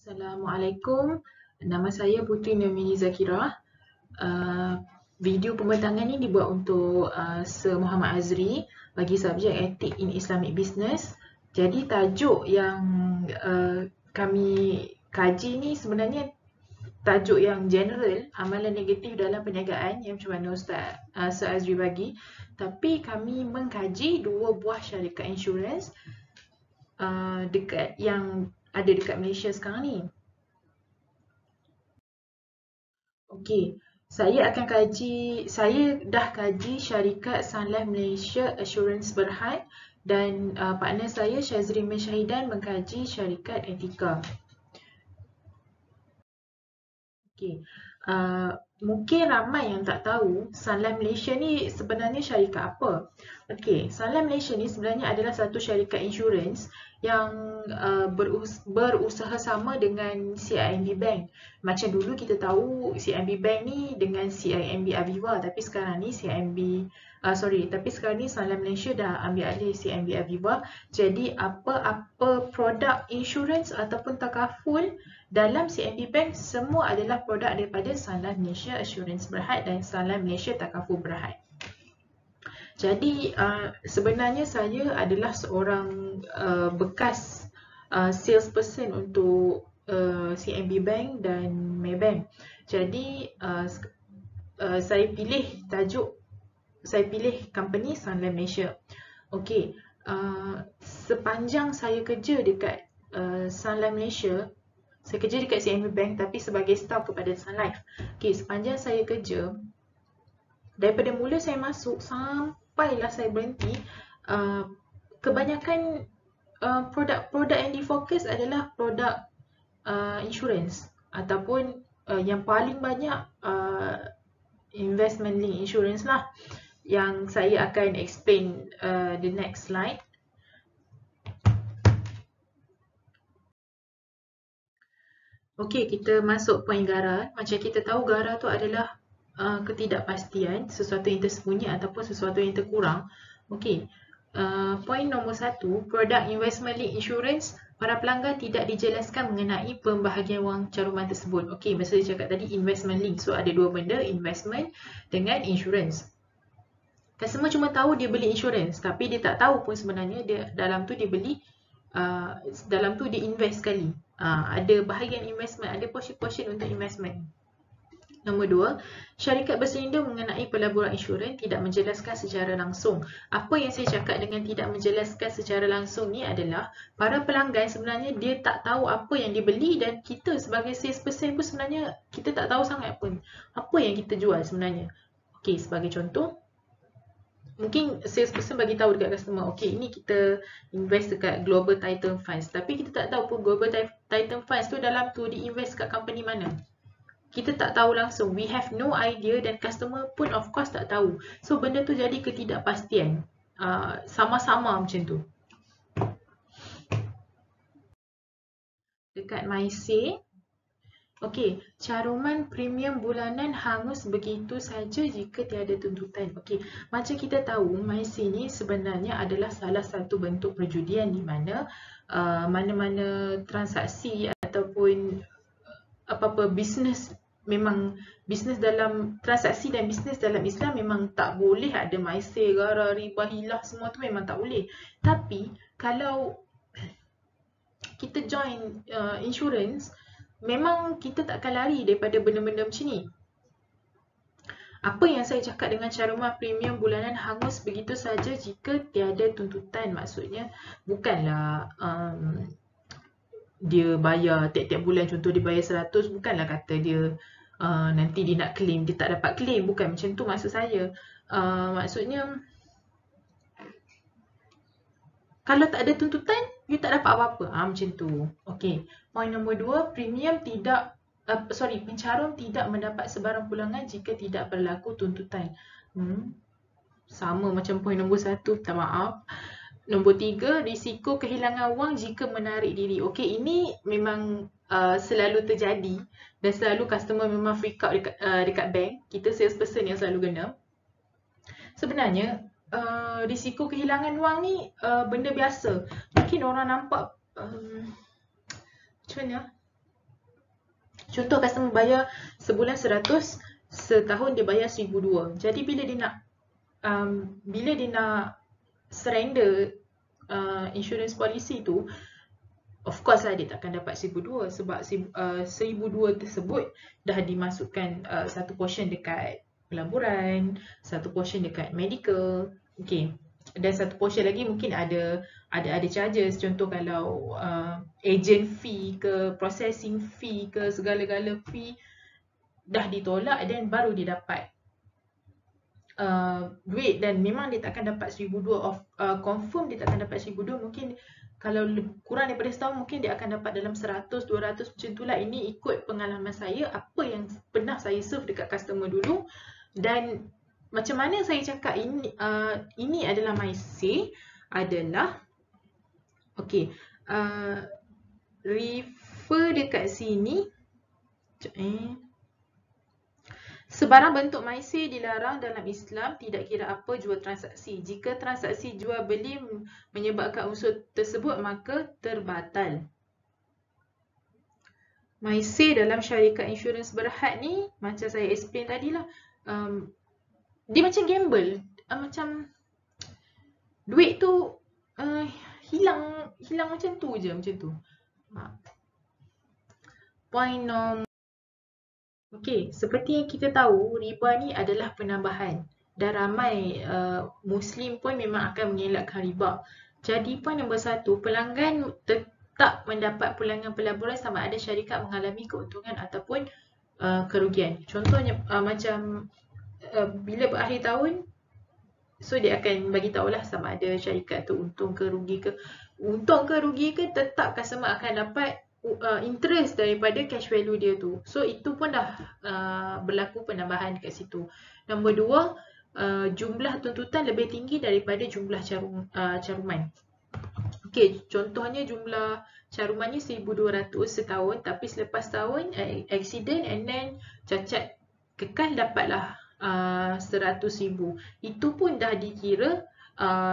Assalamualaikum, nama saya Putri Nomini Zakirah. Uh, Video pembentangan ni dibuat untuk Sir Muhammad Azri bagi subjek Ethics in Islamic Business. Jadi tajuk yang kami kaji ni sebenarnya tajuk yang general, amalan negatif dalam perniagaan yang macam mana Ustaz Sir Azri bagi. Tapi kami mengkaji dua buah syarikat insurans dekat yang ada dekat Malaysia sekarang ni. Okey, saya dah kaji syarikat Sun Life Malaysia Assurance Berhad dan partner saya Syazrin Syahidan mengkaji syarikat Etika. Okey, mungkin ramai yang tak tahu Sun Life Malaysia ni sebenarnya syarikat apa. Okey, Sun Life Malaysia ni sebenarnya adalah satu syarikat insurans yang berusaha sama dengan CIMB Bank. Macam dulu kita tahu CIMB Bank ni dengan CIMB Aviva, tapi sekarang ni Sun Life Malaysia dah ambil alih CIMB Aviva. Jadi apa-apa produk insurans ataupun takaful dalam CIMB Bank semua adalah produk daripada Sun Life Malaysia Assurance Berhad dan Sun Life Malaysia Takaful Berhad. Jadi sebenarnya saya adalah seorang bekas salesperson untuk CIMB Bank dan Maybank. Jadi saya pilih company Sun Life Malaysia. Okey, sepanjang saya kerja dekat Sun Life Malaysia, saya kerja dekat CIMB Bank tapi sebagai staff kepada Sun Life. Okey, sepanjang saya kerja, daripada mula saya masuk sampailah saya berhenti, kebanyakan produk-produk yang difokus adalah produk insurance ataupun yang paling banyak investment link insurance lah, yang saya akan explain the next slide. Okey, kita masuk poin GARA. Macam kita tahu GARA tu adalah ketidakpastian, sesuatu yang tersembunyi ataupun sesuatu yang terkurang. Okey, poin nombor 1, produk investment link insurance, para pelanggan tidak dijelaskan mengenai pembahagian wang caruman tersebut. Okey, masa saya cakap tadi investment link, so ada dua benda, investment dengan insurance. Customer cuma tahu dia beli insurance, tapi dia tak tahu pun sebenarnya dalam tu dia invest sekali. Ada bahagian investment, ada portion untuk investment. Nombor 2, syarikat berselindung mengenai pelaburan insurans tidak menjelaskan secara langsung. Apa yang saya cakap dengan tidak menjelaskan secara langsung ni adalah para pelanggan sebenarnya dia tak tahu apa yang dia beli, dan kita sebagai salesperson pun sebenarnya kita tak tahu sangat pun apa yang kita jual sebenarnya. Okey, sebagai contoh, mungkin salesperson bagi tahu dekat customer, okey, ini kita invest dekat Global Titan Funds, tapi kita tak tahu pun Global Titan Funds tu dalam tu di-invest kat company mana. Kita tak tahu langsung, we have no idea, dan customer pun of course tak tahu. So benda tu jadi ketidakpastian, sama-sama macam tu. Dekat MySay, okey, caruman premium bulanan hangus begitu saja jika tiada tuntutan. Okey, macam kita tahu MySay ni sebenarnya adalah salah satu bentuk perjudian di mana mana-mana transaksi ataupun apa-apa bisnes dalam transaksi dan bisnes dalam Islam memang tak boleh ada MySay, GARA, riba, hilah, semua tu memang tak boleh. Tapi kalau kita join insurance, memang kita takkan lari daripada benda-benda macam ni. Apa yang saya cakap dengan caruman premium bulanan hangus begitu saja jika tiada tuntutan, maksudnya bukanlah dia bayar tiap-tiap bulan, contoh dia bayar 100, bukanlah kata dia nanti dia nak claim, dia tak dapat claim, bukan macam tu maksud saya. Maksudnya kalau tak ada tuntutan, you tak dapat apa-apa, macam tu. Okey, poin nombor 2, pencarum tidak mendapat sebarang pulangan jika tidak berlaku tuntutan. Sama macam poin nombor 1, minta maaf. Nombor 3, risiko kehilangan wang jika menarik diri. Okey, ini memang selalu terjadi dan selalu customer memang freak out dekat bank. Kita salesperson yang selalu kena. Sebenarnya risiko kehilangan wang ni benda biasa. Mungkin orang nampak macam mana? Contoh customer bayar sebulan 100, setahun dia bayar 1,200. Jadi bila dia nak surrender insurance policy tu, of course lah dia takkan dapat 1,200 sebab 1,200 tersebut dah dimasukkan satu portion dekat pelaburan, satu portion dekat medical, okay. Dan satu portion lagi mungkin ada charges, contoh kalau agent fee ke, processing fee ke, segala-gala fee dah ditolak dan baru dia dapat duit, dan memang dia takkan dapat 1,200 confirm dia takkan dapat 1,200. Mungkin kalau kurang daripada setahun mungkin dia akan dapat dalam 100, 200 macam tu lah. Ini ikut pengalaman saya, apa yang pernah saya serve dekat customer dulu. Dan macam mana saya cakap ini adalah my say adalah, okay, refer dekat sini. Sebarang bentuk maisi dilarang dalam Islam, tidak kira apa jual transaksi. Jika transaksi jual beli menyebabkan unsur tersebut, maka terbatal. Maisi dalam syarikat insurans berhad ni, macam saya explain tadilah, dia macam gamble. Macam duit tu hilang macam tu je, macam tu. Point nombor, okey, seperti yang kita tahu, riba ni adalah penambahan. Dan ramai Muslim pun memang akan mengelakkan riba. Jadi point nombor 1, pelanggan tetap mendapat pulangan pelaburan sama ada syarikat mengalami keuntungan ataupun kerugian. Contohnya macam bila berakhir tahun, so dia akan bagi tahulah sama ada syarikat tu untung ke rugi ke. Untung ke rugi ke, tetap customer akan dapat interest daripada cash value dia tu. So itu pun dah berlaku penambahan kat situ. Nombor 2, jumlah tuntutan lebih tinggi daripada jumlah caruman. Okey, contohnya jumlah carumannya 1,200 setahun, tapi selepas tahun accident and then cacat kekal dapatlah 100,000. Itu pun dah dikira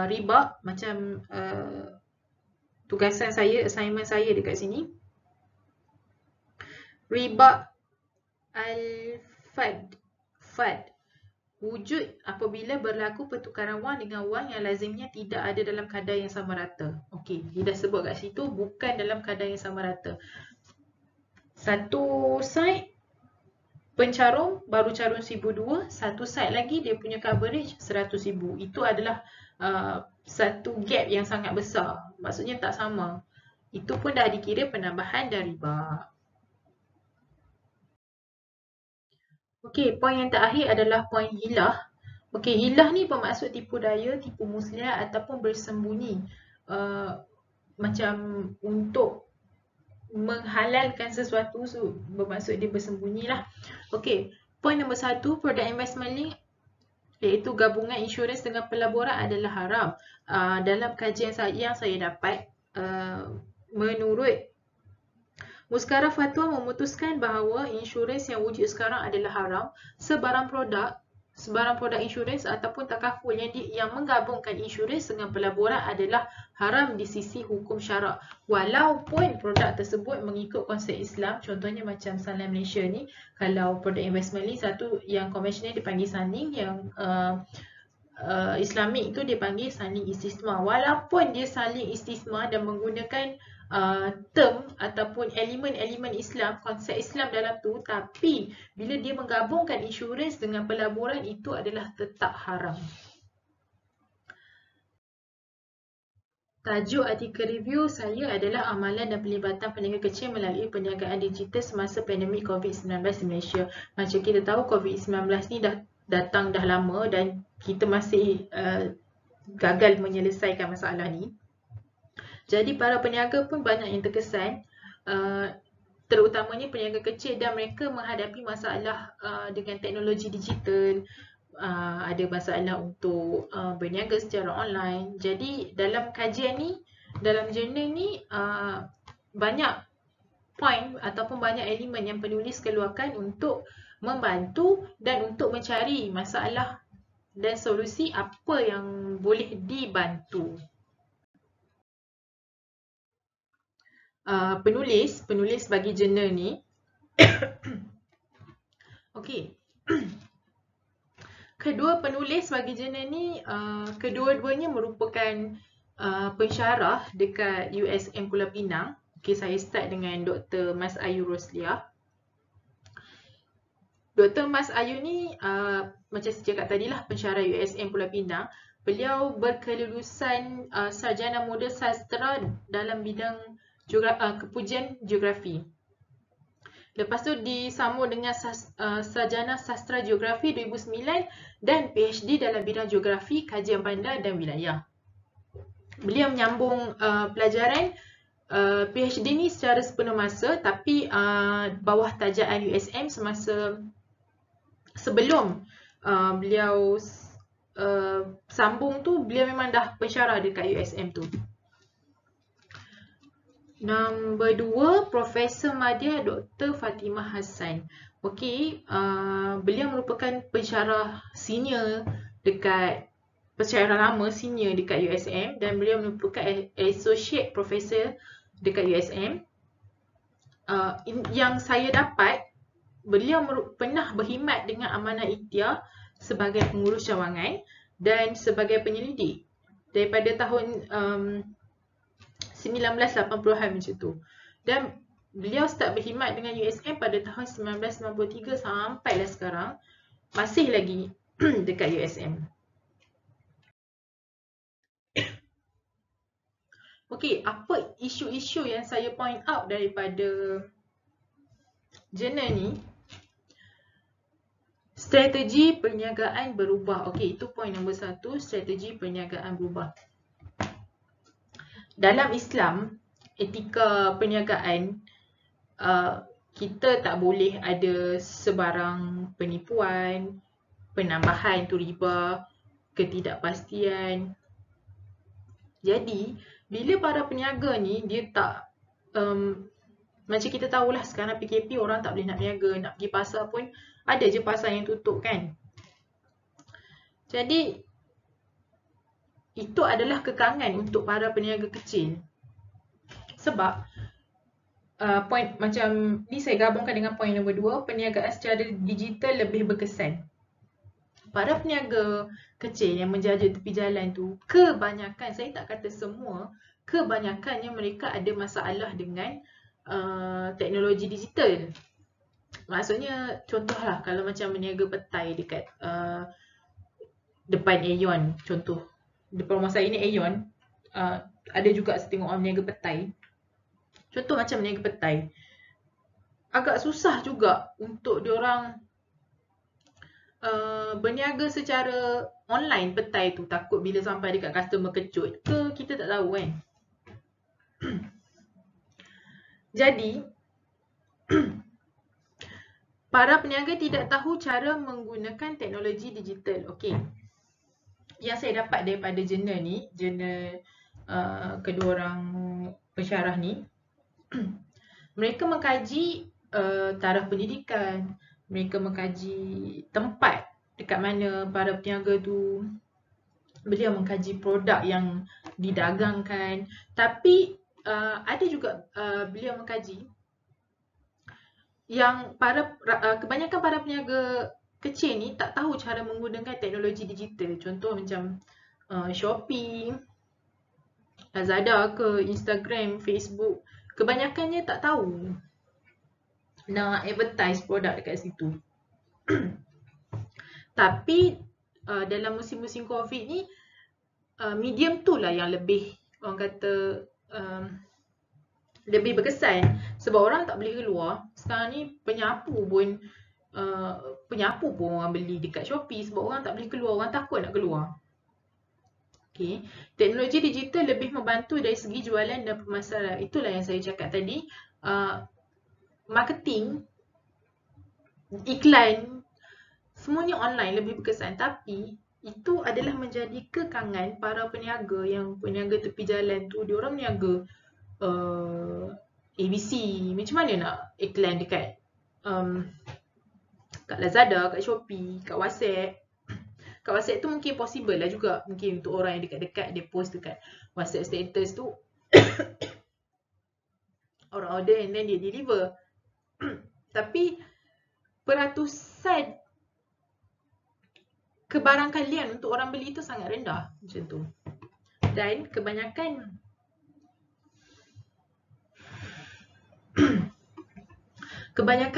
riba. Macam tugasan saya, assignment saya dekat sini, riba al-fad. Wujud apabila berlaku pertukaran wang dengan wang yang lazimnya tidak ada dalam kadar yang sama rata. Okey, dia dah sebut kat situ bukan dalam kadar yang sama rata. Satu side pencarum baru carum 1,200, satu side lagi dia punya coverage 100,000. Itu adalah satu gap yang sangat besar. Maksudnya tak sama. Itu pun dah dikira penambahan dan riba. Okey, poin yang terakhir adalah poin hilah. Okey, hilah ni bermaksud tipu daya, tipu muslihat ataupun bersembunyi. Macam untuk menghalalkan sesuatu, so bermaksud dia bersembunyi lah. Okey, poin nombor 1, produk investment link iaitu gabungan insurans dengan pelaburan adalah haram. Dalam kajian yang saya dapat, menurut Muskarah Fatwa memutuskan bahawa insurans yang wujud sekarang adalah haram. Sebarang produk insurans ataupun takaful yang menggabungkan insurans dengan pelaburan adalah haram di sisi hukum syarak. Walaupun produk tersebut mengikut konsep Islam, contohnya macam Sanlam Malaysia ni, kalau produk investment ni satu yang konvensional dipanggil Sanling, yang Islamik tu dipanggil Sanling Istismar. Walaupun dia Sanling Istismar dan menggunakan term ataupun elemen-elemen Islam, konsep Islam dalam tu, tapi bila dia menggabungkan insurans dengan pelaburan, itu adalah tetap haram. Tajuk artikel review saya adalah amalan dan pelibatan peniaga kecil melalui perniagaan digital semasa pandemik COVID-19 di Malaysia. Macam kita tahu, COVID-19 ni dah datang dah lama dan kita masih gagal menyelesaikan masalah ni. Jadi para peniaga pun banyak yang terkesan, terutamanya peniaga kecil, dan mereka menghadapi masalah dengan teknologi digital, ada masalah untuk berniaga secara online. Jadi dalam kajian ni, dalam jurnal ni, banyak point ataupun banyak elemen yang penulis keluarkan untuk membantu dan untuk mencari masalah dan solusi apa yang boleh dibantu. Penulis bagi jurnal ni Okey. Kedua penulis bagi jurnal ni, kedua-duanya merupakan pensyarah dekat USM Pulau Pinang. Okey, saya start dengan Dr. Mas Ayu Roslia. Dr. Mas Ayu ni macam saya cakap tadi lah, pensyarah USM Pulau Pinang. Beliau berkelulusan sarjana muda sastra dalam bidang kepujian geografi. Lepas tu disambung dengan sarjana sastra geografi 2009 dan PhD dalam bidang geografi, kajian bandar dan wilayah. Beliau menyambung pelajaran PhD ni secara sepenuh masa, tapi bawah tajaan USM semasa sebelum beliau sambung tu, beliau memang dah pensyarah dekat USM tu. Nombor 2, Profesor Madya Dr. Fatimah Hassan. Okey, beliau merupakan pensyarah senior dekat, pensyarah lama senior dekat USM, dan beliau merupakan associate professor dekat USM. Yang saya dapat, beliau pernah berkhidmat dengan Amanah Ikhtiar sebagai pengurus cawangan dan sebagai penyelidik daripada tahun 1980-an macam tu. Dan beliau start berkhidmat dengan USM pada tahun 1993 sampailah sekarang masih lagi dekat USM. Okey, apa isu-isu yang saya point out daripada jurnal ni? Strategi perniagaan berubah. Okey, itu point nombor 1, strategi perniagaan berubah. Dalam Islam, etika perniagaan, kita tak boleh ada sebarang penipuan, penambahan tu riba, ketidakpastian. Jadi, bila para peniaga ni, dia tak, macam kita tahulah sekarang PKP orang tak boleh nak berniaga, nak pergi pasar pun ada je pasar yang tutup kan. Jadi, itu adalah kekangan untuk para peniaga kecil. Sebab point macam ni saya gabungkan dengan point nombor 2, perniagaan secara digital lebih berkesan. Para peniaga kecil yang menjaja tepi jalan tu, kebanyakan, saya tak kata semua, kebanyakannya mereka ada masalah dengan teknologi digital. Maksudnya, contohlah kalau macam berniaga petai dekat depan Aeon, contoh. Depan rumah saya ni Aeon, ada juga saya tengok orang berniaga petai. Contoh macam berniaga petai, agak susah juga untuk diorang berniaga secara online petai tu. Takut bila sampai dekat customer kejut ke, kita tak tahu kan. Jadi, para peniaga tidak tahu cara menggunakan teknologi digital. Okey, yang saya dapat daripada jurnal ni, jurnal kedua orang pensyarah ni, mereka mengkaji taraf pendidikan, mereka mengkaji tempat dekat mana para peniaga tu, beliau mengkaji produk yang didagangkan. Tapi ada juga beliau mengkaji yang kebanyakan para peniaga kecil ni tak tahu cara menggunakan teknologi digital. Contoh macam Shopee, Lazada ke, Instagram, Facebook. Kebanyakannya tak tahu nak advertise produk dekat situ. Tapi dalam musim-musim COVID ni, medium tu lah yang lebih, orang kata, lebih berkesan. Sebab orang tak boleh keluar. Sekarang ni penyapu pun orang beli dekat Shopee sebab orang tak boleh keluar, orang takut nak keluar. Okay. Teknologi digital lebih membantu dari segi jualan dan pemasaran. Itulah yang saya cakap tadi. Marketing, iklan, semuanya online lebih berkesan. Tapi itu adalah menjadi kekangan para peniaga yang peniaga tepi jalan tu. Diorang niaga ABC. Macam mana nak iklan dekat kat Lazada, kat Shopee, kat WhatsApp. Kat WhatsApp tu mungkin possible lah juga. Mungkin untuk orang yang dekat-dekat, dia post dekat WhatsApp status tu. Orang order and then dia deliver. Tapi peratusan kebarangkalian untuk orang beli itu sangat rendah macam tu. Dan kebanyakan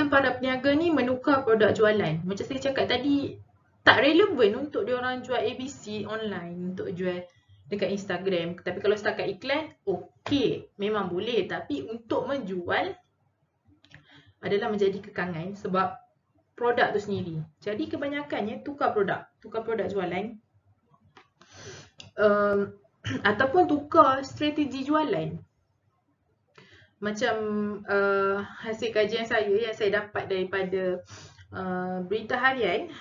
para peniaga ni menukar produk jualan. Macam saya cakap tadi, tak relevan untuk diorang jual ABC online, untuk jual dekat Instagram. Tapi kalau setakat iklan, okey, memang boleh. Tapi untuk menjual adalah menjadi kekangan sebab produk tu sendiri. Jadi kebanyakannya tukar produk jualan. Ataupun tukar strategi jualan. Macam hasil kajian saya yang saya dapat daripada berita harian,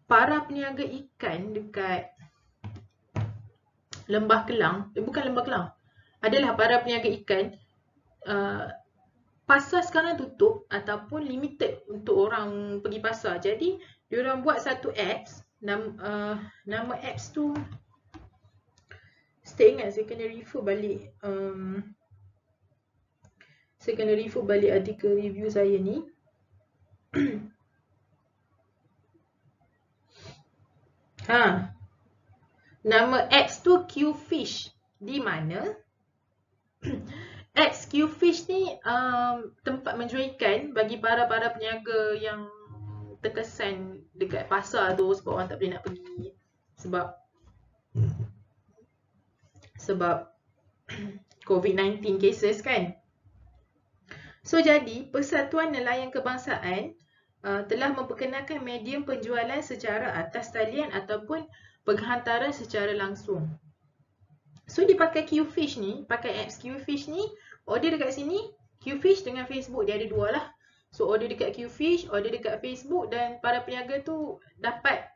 para peniaga ikan dekat Lembah Kelang, bukan Lembah Kelang, adalah para peniaga ikan, pasar sekarang tutup ataupun limited untuk orang pergi pasar. Jadi diorang buat satu apps, nama apps tu saya ingat, saya kena refer balik artikel review saya ni. Nama apps tu Qfish. Di mana apps Qfish ni tempat menjual ikan bagi para peniaga yang terkesan dekat pasar tu sebab orang tak boleh nak pergi sebab COVID-19 cases kan. So jadi Persatuan Nelayan Kebangsaan telah memperkenalkan medium penjualan secara atas talian ataupun penghantaran secara langsung. So dipakai Qfish ni, pakai apps Qfish ni, order dekat sini, Qfish dengan Facebook dia ada dua lah. So order dekat Qfish, order dekat Facebook dan para peniaga tu dapat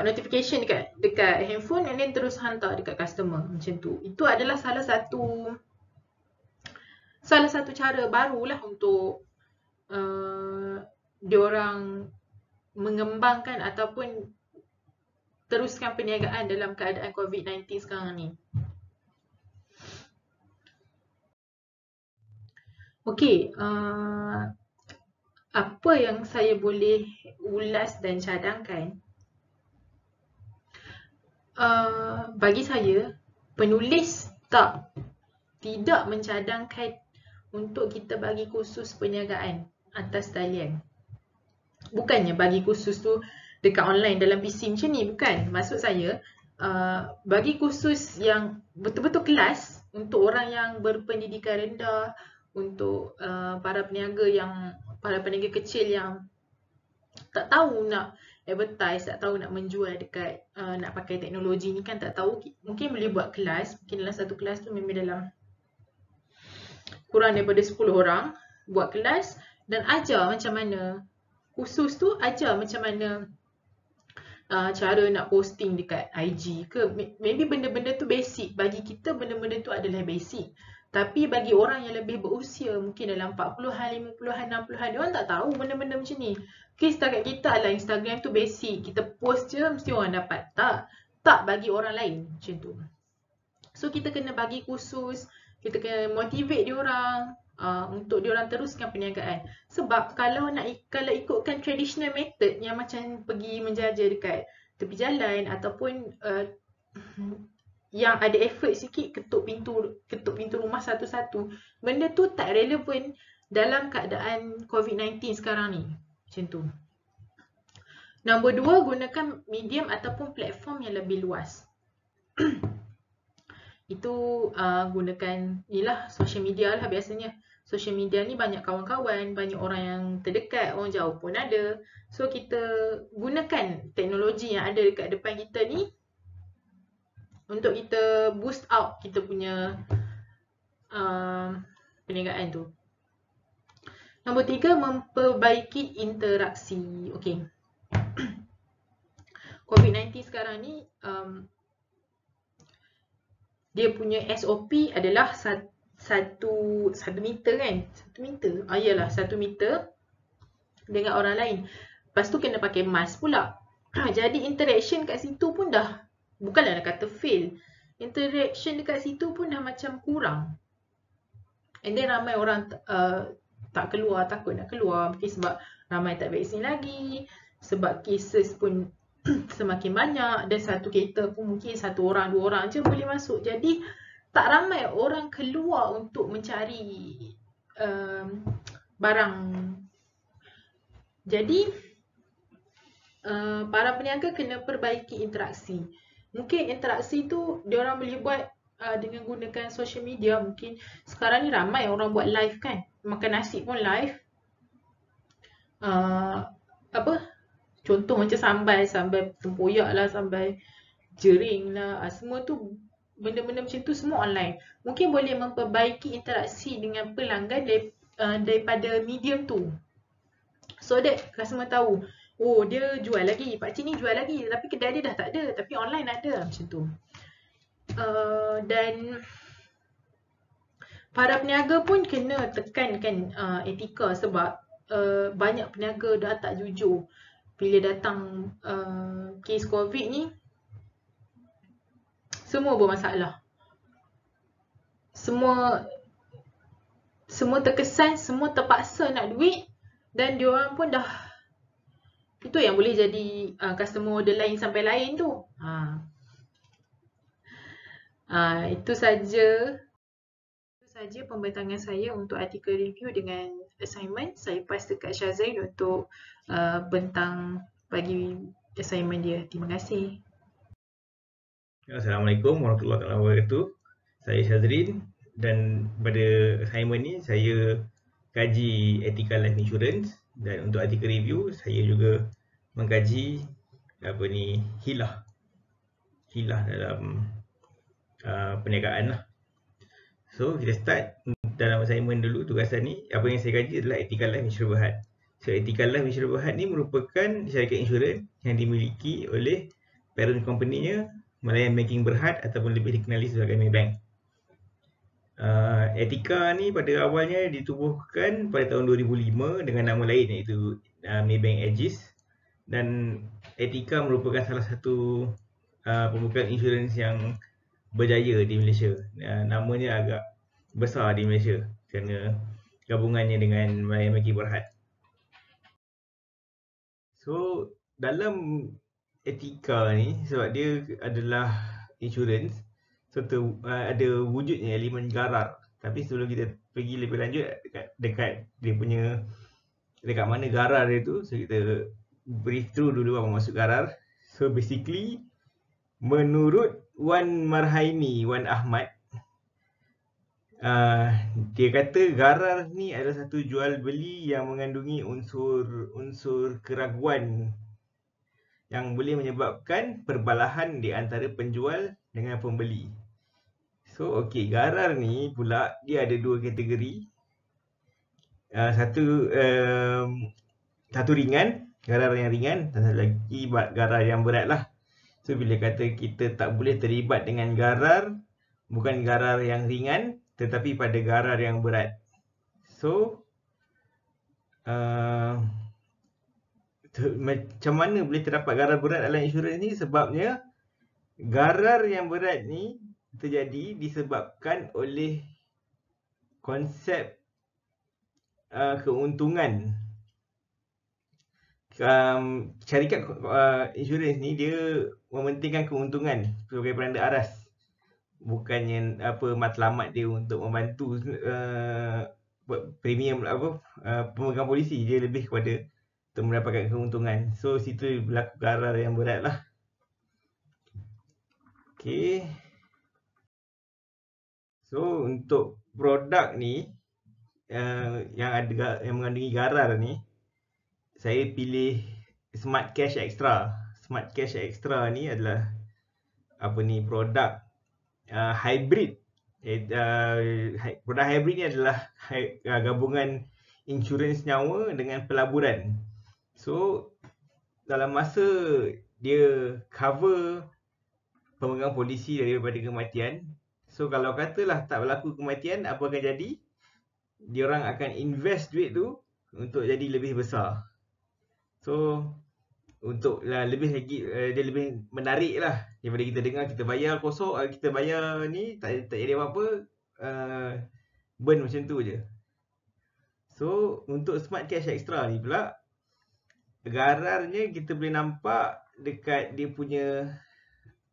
notification dekat handphone and then terus hantar dekat customer macam tu. Itu adalah salah satu cara barulah untuk diorang mengembangkan ataupun teruskan perniagaan dalam keadaan COVID-19 sekarang ni. Okey, apa yang saya boleh ulas dan cadangkan? Bagi saya, penulis tidak mencadangkan untuk kita bagi khusus perniagaan atas talian. Bukannya bagi khusus tu dekat online dalam PC macam ni, bukan. Maksud saya, bagi khusus yang betul-betul kelas untuk orang yang berpendidikan rendah, untuk para peniaga kecil yang tak tahu nak advertise, tak tahu nak menjual dekat nak pakai teknologi ni kan, tak tahu. Mungkin boleh buat kelas, mungkin dalam satu kelas tu memang dalam kurang daripada 10 orang buat kelas dan ajar macam mana, khusus tu ajar macam mana cara nak posting dekat IG ke. Maybe benda-benda tu basic, bagi kita benda-benda tu adalah basic. Tapi bagi orang yang lebih berusia, mungkin dalam 40-an, 50-an, 60-an, dia orang tak tahu benda-benda macam ni. Okay, setakat kita adalah Instagram tu basic, kita post je mesti orang dapat. Tak bagi orang lain macam tu. So kita kena bagi khusus, kita kena motivate diorang untuk diorang teruskan perniagaan. Sebab kalau ikutkan traditional method yang macam pergi menjajah dekat tepi jalan ataupun yang ada effort sikit ketuk pintu rumah satu-satu, benda tu tak relevan dalam keadaan COVID-19 sekarang ni. Macam tu. Nombor 2, gunakan medium ataupun platform yang lebih luas. Itu gunakan inilah social media lah biasanya. Social media ni banyak kawan-kawan, banyak orang yang terdekat, orang jauh pun ada. So kita gunakan teknologi yang ada dekat depan kita ni untuk kita boost out kita punya perniagaan tu. Nombor 3, memperbaiki interaksi. Okay. COVID-19 sekarang ni dia punya SOP adalah 1 meter kan? 1 meter? Iyalah 1 meter dengan orang lain. Lepas tu kena pakai mask pula. Jadi interaction kat situ pun dah, bukanlah nak kata fail. interaction dekat situ pun dah macam kurang. And then ramai orang tak keluar, takut nak keluar mungkin sebab ramai tak vaksin lagi, sebab cases pun semakin banyak dan satu kereta pun mungkin satu orang, dua orang je boleh masuk. Jadi tak ramai orang keluar untuk mencari barang. Jadi para peniaga kena perbaiki interaksi. Mungkin interaksi tu diorang boleh buat dengan gunakan social media. Mungkin sekarang ni ramai orang buat live kan. Makan nasi pun live. Contoh macam sambal tempoyak lah, sambal jering lah. Semua tu benda-benda macam tu semua online. Mungkin boleh memperbaiki interaksi dengan pelanggan daripada medium tu. So that customer tahu, oh dia jual lagi, pakcik ni jual lagi, tapi kedai dia dah tak ada, tapi online ada, macam tu. Dan para peniaga pun kena tekankan etika sebab banyak peniaga dah tak jujur bila datang kes COVID ni. Semua bermasalah. Semua terkesan, semua terpaksa nak duit dan diorang pun dah, itu yang boleh jadi customer order lain sampai lain tu. Itu saja pembentangan saya untuk artikel review dengan assignment. Saya pass dekat Syazrin untuk bentang bagi assignment dia. Terima kasih. Assalamualaikum warahmatullahi wabarakatuh. Saya Syazrin dan pada assignment ni saya kaji ethical life insurance, dan untuk artikel review saya juga mengkaji hilah dalam perniagaan lah. So kita start dalam assignment dulu. Tugasan ni, apa yang saya kaji adalah ethical life insurance Berhad. So ethical life insurance Berhad ni merupakan syarikat insurans yang dimiliki oleh parent company-nya Malayan Banking Berhad ataupun lebih dikenali sebagai Maybank. Etika ni pada awalnya ditubuhkan pada tahun 2005 dengan nama lain iaitu Maybank Aegis, dan Etika merupakan salah satu pembukaan insurans yang berjaya di Malaysia. Namanya agak besar di Malaysia kerana gabungannya dengan Malayan Banking Berhad. So dalam Etika ni, sebab dia adalah insurans, so ada wujudnya elemen garar. Tapi sebelum kita pergi lebih lanjut dekat dia punya, dekat mana garar dia tu, so kita brief through dulu apa maksud garar. So basically, menurut Wan Marhaini, Wan Ahmad, dia kata garar ni adalah satu jual beli yang mengandungi unsur keraguan yang boleh menyebabkan perbalahan di antara penjual dengan pembeli. So okey, garar ni pula dia ada dua kategori. Satu ringan, garar yang ringan, dan satu lagi garar yang berat lah. So bila kata kita tak boleh terlibat dengan garar, bukan garar yang ringan tetapi pada garar yang berat. So macam mana boleh terdapat garar berat dalam insurans ni? Sebabnya garar yang berat ni terjadi disebabkan oleh konsep keuntungan. Syarikat insurans ni dia mementingkan keuntungan sebagai penanda aras, bukannya matlamat dia untuk membantu premium pemegang polisi. Dia lebih kepada untuk mendapatkan keuntungan. So situ berlaku garar yang berat lah. Okay. So untuk produk ni yang mengandungi garar ni, saya pilih Smart Cash Extra. Smart Cash Extra ni adalah produk hybrid. Produk hybrid ni adalah gabungan insurans nyawa dengan pelaburan. So dalam masa dia cover pemegang polisi daripada kematian, so kalau katalah tak berlaku kematian, apa akan jadi? Diorang akan invest duit tu untuk jadi lebih besar. So untuk lebih lagi dia lebih menarik lah daripada kita dengar kita bayar kosong, kita bayar ni tak jadi apa-apa, burn macam tu je. So untuk Smart Cash Extra ni pula, gararnya kita boleh nampak dekat dia punya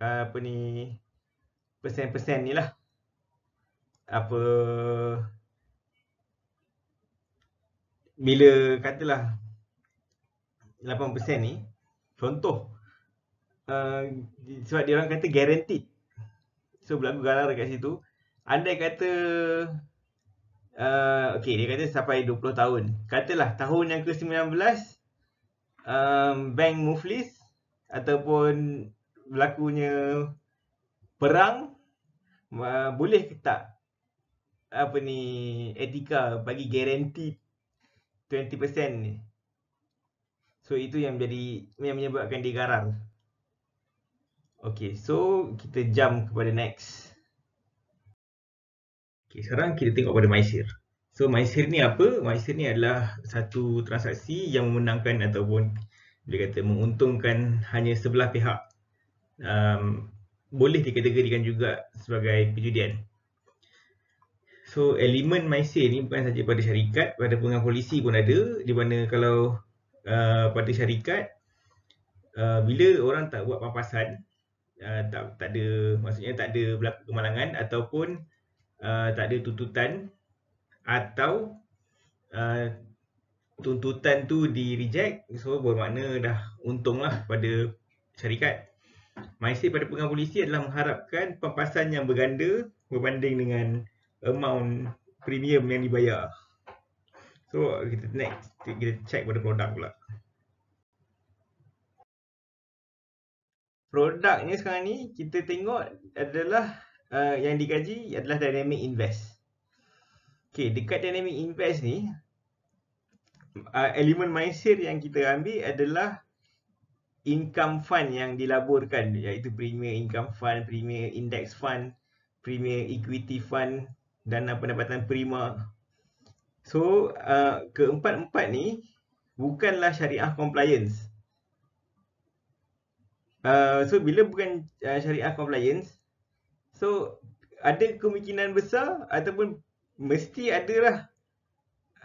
apa ni, persen-persen ni lah. Apa, bila katalah 8% ni, contoh sebab dia orang kata guaranteed, so berlaku garar dekat situ. Andai kata okay, dia kata sampai 20 tahun, katalah tahun yang ke-19 bank muflis ataupun berlakunya perang, boleh ke tak apa ni, Etika bagi guaranteed 20% ni. So itu yang menyebabkan dia garar. Okay, so kita jump kepada next. Okay, sekarang kita tengok pada MyShare. So MyShare ni apa? MyShare ni adalah satu transaksi yang memenangkan ataupun boleh kata menguntungkan hanya sebelah pihak. Boleh dikategorikan juga sebagai perjudian. So elemen MyShare ni bukan saja pada syarikat, pada pegang polisi pun ada, di mana kalau pada syarikat, bila orang tak buat pampasan, tak ada, maksudnya tak ada berlaku kemalangan ataupun tak ada tuntutan, atau tuntutan tu di reject, so bermakna dah untung lah pada syarikat. MyShare pada pegang polisi adalah mengharapkan pampasan yang berganda berbanding dengan amount premium yang dibayar. So kita next, kita check pada produk pula. Produknya sekarang ni kita tengok adalah yang dikaji adalah Dynamic Invest. Okay, dekat Dynamic Invest ni, elemen MyShare yang kita ambil adalah income fund yang dilaburkan, iaitu Premier Income Fund, Premier Index Fund, Premier Equity Fund, Dana Pendapatan Prima. So keempat-empat ni bukanlah syariah compliance. So bila bukan syariah compliance, so ada kemungkinan besar ataupun mesti adalah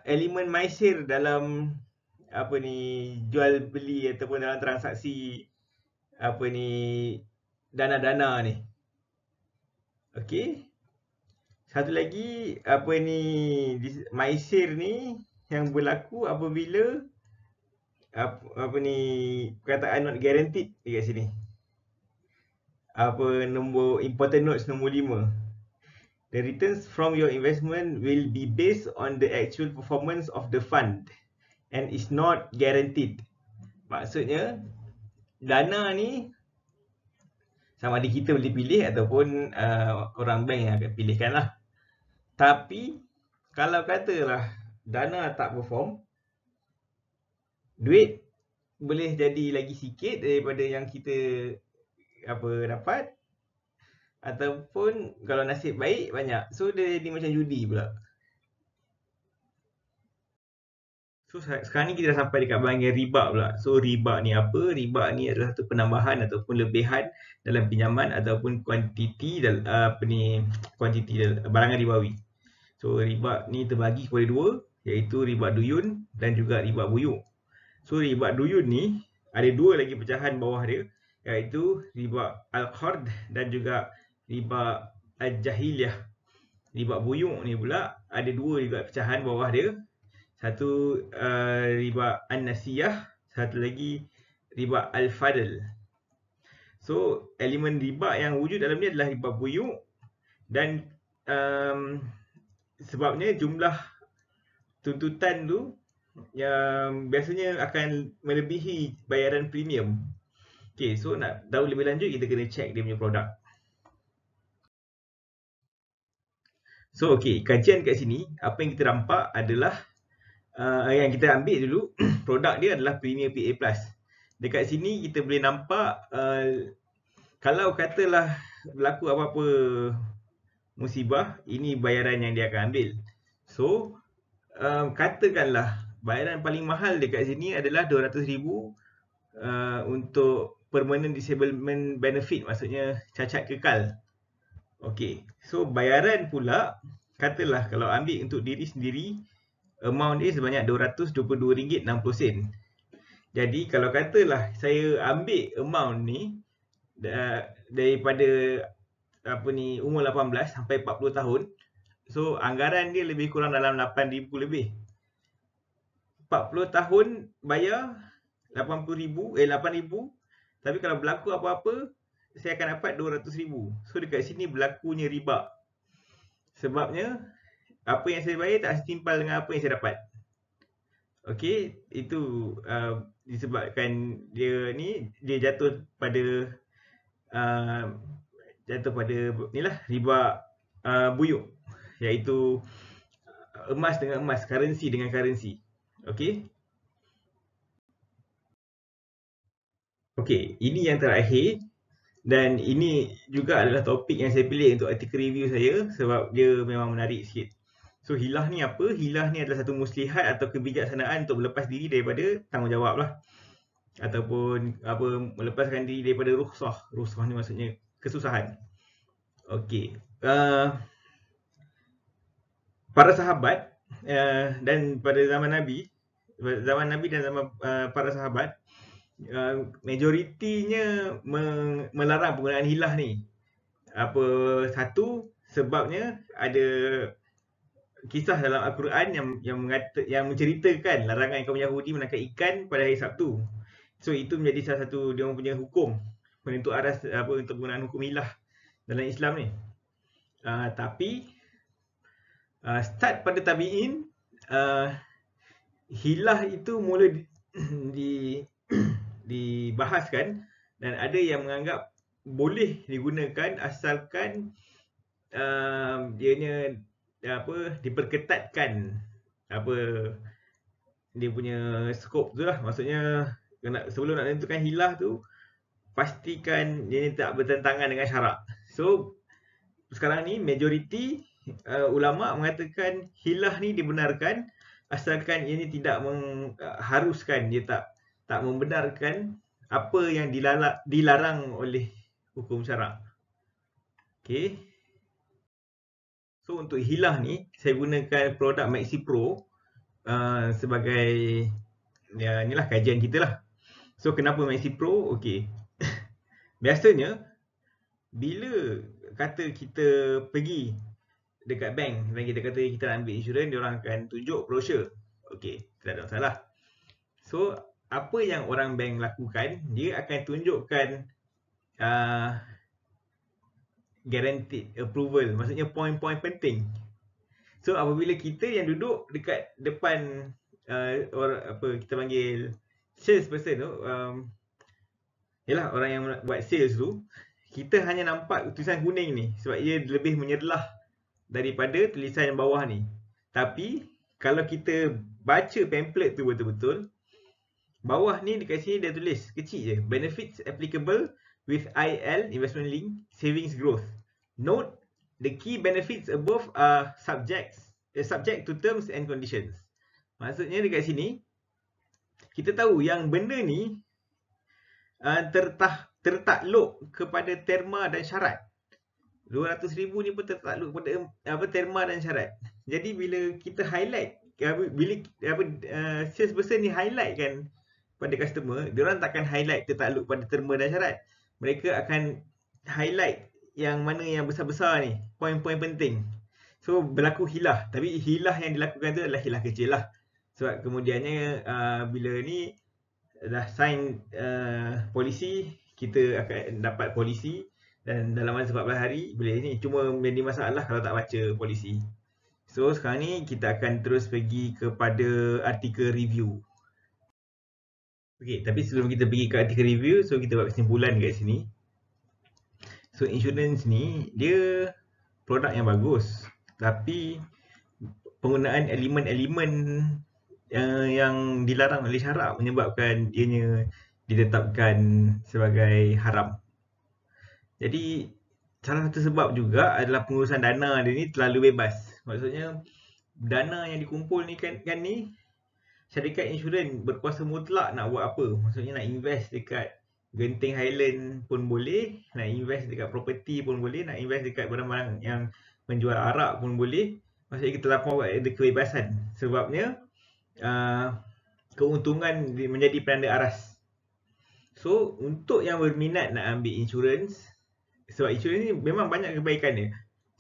elemen MyShare dalam apa ni, jual beli ataupun dalam transaksi apa ni, dana-dana ni. Okey. Satu lagi apa ni, MyShare ni yang berlaku apabila apa ni, perkataan not guaranteed dekat sini. Apa nombor important notes nombor 5. The returns from your investment will be based on the actual performance of the fund and is not guaranteed. Maksudnya dana ni sama ada kita boleh pilih ataupun orang bank yang akan pilihkan lah. Tapi kalau katalah dana tak perform, duit boleh jadi lagi sikit daripada yang kita dapat, ataupun kalau nasib baik banyak. So dia jadi macam judi pula. So sekarang ni kita dah sampai dekat bahagian riba pula. So riba ni apa? Riba ni adalah satu penambahan ataupun lebihan dalam pinjaman ataupun kuantiti barangan ribawi. So riba ni terbagi kepada dua, iaitu riba duyun dan juga riba buyuk. So riba duyun ni ada dua lagi pecahan bawah dia, iaitu riba al-qard dan juga riba al-jahiliyah. Riba buyuk ni pula ada dua juga pecahan bawah dia. Satu riba an-nasiyah, satu lagi riba al-fadl. So elemen riba yang wujud dalam ni adalah riba buyuk, dan sebabnya jumlah tuntutan tu yang biasanya akan melebihi bayaran premium. Okay, so nak tahu lebih lanjut kita kena check dia punya produk. So okay, kajian kat sini, apa yang kita nampak adalah yang kita ambil dulu, produk dia adalah Premier PA+. Dekat sini kita boleh nampak kalau katalah berlaku apa-apa musibah, ini bayaran yang dia akan ambil. So katakanlah bayaran paling mahal dekat sini adalah 200,000 untuk permanent disablement benefit, maksudnya cacat kekal. Okey, so bayaran pula, katalah kalau ambil untuk diri sendiri, amount dia sebanyak RM222.60. Jadi kalau katalah saya ambil amount ni daripada umur 18 sampai 40 tahun, so anggaran dia lebih kurang dalam 8,000 lebih. 40 tahun bayar 8,000, tapi kalau berlaku apa-apa saya akan dapat 200,000. So dekat sini berlakunya riba. Sebabnya apa yang saya bayar tak setimpal dengan apa yang saya dapat. Okey, itu disebabkan dia jatuh pada riba buyuk, iaitu emas dengan emas, currency dengan currency. Okey. Okey, ini yang terakhir dan ini juga adalah topik yang saya pilih untuk artikel review saya sebab dia memang menarik sikit. So hilah ni apa? Hilah ni adalah satu muslihat atau kebijaksanaan untuk melepas diri daripada tanggungjawab lah. Ataupun melepaskan diri daripada rukhsah. Rukhsah ni maksudnya kesusahan. Okey. Para sahabat dan pada zaman Nabi dan zaman para sahabat, majoritinya melarang penggunaan hilah ni. Satu, sebabnya ada kisah dalam Al-Quran yang menceritakan larangan kaum Yahudi menangkap ikan pada hari Sabtu. So itu menjadi salah satu dia punya hukum penentu aras untuk penggunaan hukum hilah dalam Islam ni. Tapi start pada tabi'in, hilah itu mula dibahaskan dan ada yang menganggap boleh digunakan asalkan dianya diperketatkan dia punya skop tu lah. Maksudnya sebelum nak tentukan hilah tu, pastikan dia tak bertentangan dengan syarak. So sekarang ni majoriti ulama mengatakan hilah ni dibenarkan asalkan ia tidak mengharuskan, dia tak membenarkan apa yang dilarang oleh hukum syarak. Okey. So untuk hilah ni saya gunakan produk Maxi Pro sebagai inilah kajian kita lah. So kenapa Maxi Pro? Okey. Biasanya bila kata kita pergi dekat bank dan kita kata kita nak ambil insurans, dia orang akan tunjuk brochure. Okey, tak ada masalah. So apa yang orang bank lakukan, dia akan tunjukkan guaranteed approval, maksudnya poin-poin penting. So apabila kita yang duduk dekat depan kita panggil sales person tu, orang yang buat sales tu, kita hanya nampak tulisan kuning ni sebab ia lebih menyerlah daripada tulisan yang bawah ni. Tapi kalau kita baca pamphlet tu betul-betul, bawah ni dekat sini dia tulis kecil je, benefits applicable with IL, investment link, savings growth. Note, the key benefits above are subject to terms and conditions. Maksudnya dekat sini, kita tahu yang benda ni tertakluk kepada terma dan syarat. 200,000 ni pun tertakluk kepada terma dan syarat. Jadi bila kita highlight, sales person ni highlight kan pada customer, dia orang takkan highlight tertakluk pada terma dan syarat. Mereka akan highlight yang mana yang besar-besar ni, poin-poin penting. So berlaku hilah, tapi hilah yang dilakukan tu adalah hilah kecil lah. Sebab kemudiannya bila ni dah sign polisi, kita akan dapat polisi dan dalam masa 14 hari boleh ni. Cuma menjadi masalah kalau tak baca polisi. So sekarang ni kita akan terus pergi kepada artikel review. Okey, tapi sebelum kita pergi ke artikel review, so kita buat kesimpulan kat sini. So insurance ni dia produk yang bagus, tapi penggunaan elemen-elemen yang dilarang oleh syarak menyebabkan ianya ditetapkan sebagai haram. Jadi salah satu sebab juga adalah pengurusan dana dia ni terlalu bebas. Maksudnya dana yang dikumpul ni kan ni syarikat insurans berkuasa mutlak nak buat apa. Maksudnya nak invest dekat Genting Highland pun boleh, nak invest dekat property pun boleh, nak invest dekat barang-barang yang menjual arak pun boleh. Maksudnya kita lapor ada kebebasan. Sebabnya keuntungan menjadi penanda aras. So untuk yang berminat nak ambil insurans, sebab insurans ni memang banyak kebaikan dia.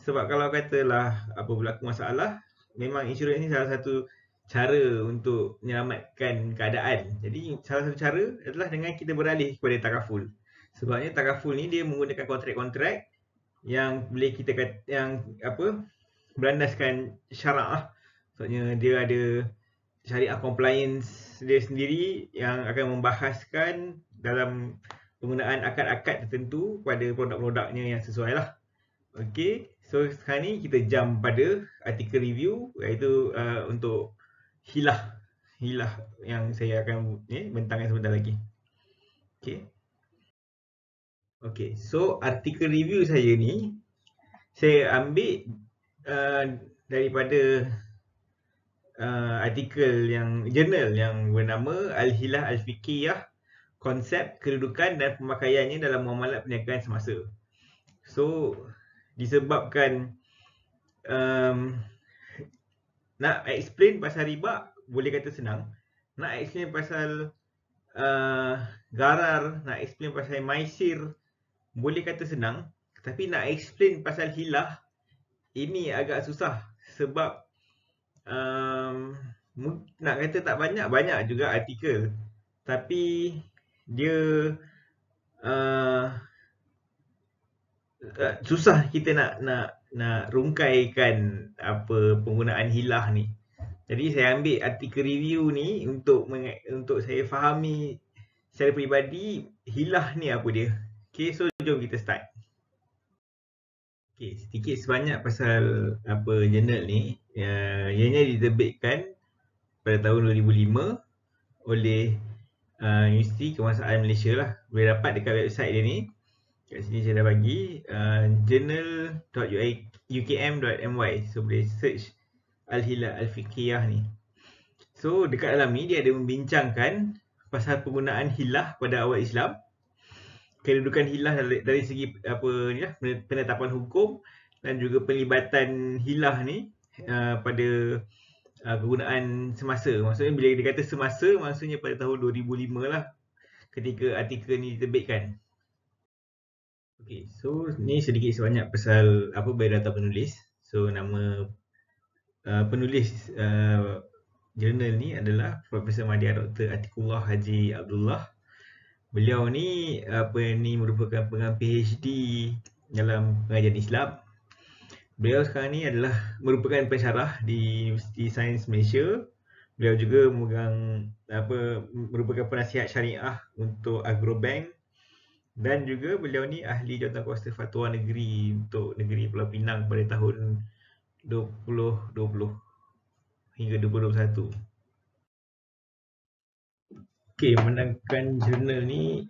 Sebab kalau katalah apa berlaku masalah, memang insurans ni salah satu cara untuk menyelamatkan keadaan. Jadi salah satu cara adalah dengan kita beralih kepada takaful. Sebabnya takaful ni dia menggunakan kontrak-kontrak yang boleh kita kata yang apa berlandaskan syarak. Maksudnya dia ada syariah compliance dia sendiri yang akan membahaskan dalam penggunaan akad-akad tertentu pada produk-produknya yang sesuai lah. Okay, so sekarang ni kita jump pada artikel review, iaitu untuk hilah yang saya akan bentangkan sebentar lagi. Okay, so artikel review saya ni saya ambil daripada artikel yang jurnal yang bernama Al-Hilah Al-Fiqhiyah, konsep, kedudukan dan pemakaiannya dalam muamalat perniagaan semasa. So disebabkan nak explain pasal riba boleh kata senang, nak explain pasal gharar, nak explain pasal maisir boleh kata senang, tapi nak explain pasal hilah ini agak susah. Sebab nak kata tak banyak juga artikel, tapi dia susah kita nak rungkaikan apa penggunaan hilah ni. Jadi saya ambil artikel review ni untuk saya fahami secara peribadi hilah ni apa dia. Okay, so jom kita start. Okay, sedikit sebanyak pasal apa jurnal ni. Ianya diterbitkan pada tahun 2005 oleh Universiti Kebangsaan Malaysia lah. Boleh dapat dekat website dia ni. Kat sini saya dah bagi journal.ukm.my. So boleh search Al-Hilah Al-Fiqhiyah ni. So dekat dalam ni dia ada membincangkan pasal penggunaan hilah pada awal Islam, kedudukan hilah dari segi apa ni lah, penetapan hukum, dan juga pelibatan hilah ni pada kegunaan semasa. Maksudnya bila dia kata semasa, maksudnya pada tahun 2005 lah ketika artikel ni diterbitkan. Okay, so ni sedikit sebanyak pasal apa biodata penulis. So nama penulis jurnal ni adalah Profesor Madya Dr. Atiqullah Haji Abdullah. Beliau ni merupakan pengarang PhD dalam pengajian Islam. Beliau sekarang ni merupakan pensyarah di Universiti Sains Malaysia. Beliau juga merupakan penasihat syariah untuk Agrobank, dan juga beliau ni ahli Jawatankuasa Fatwa Negeri untuk negeri Pulau Pinang pada tahun 2020 hingga 2021. Okey, menangkan jurnal ni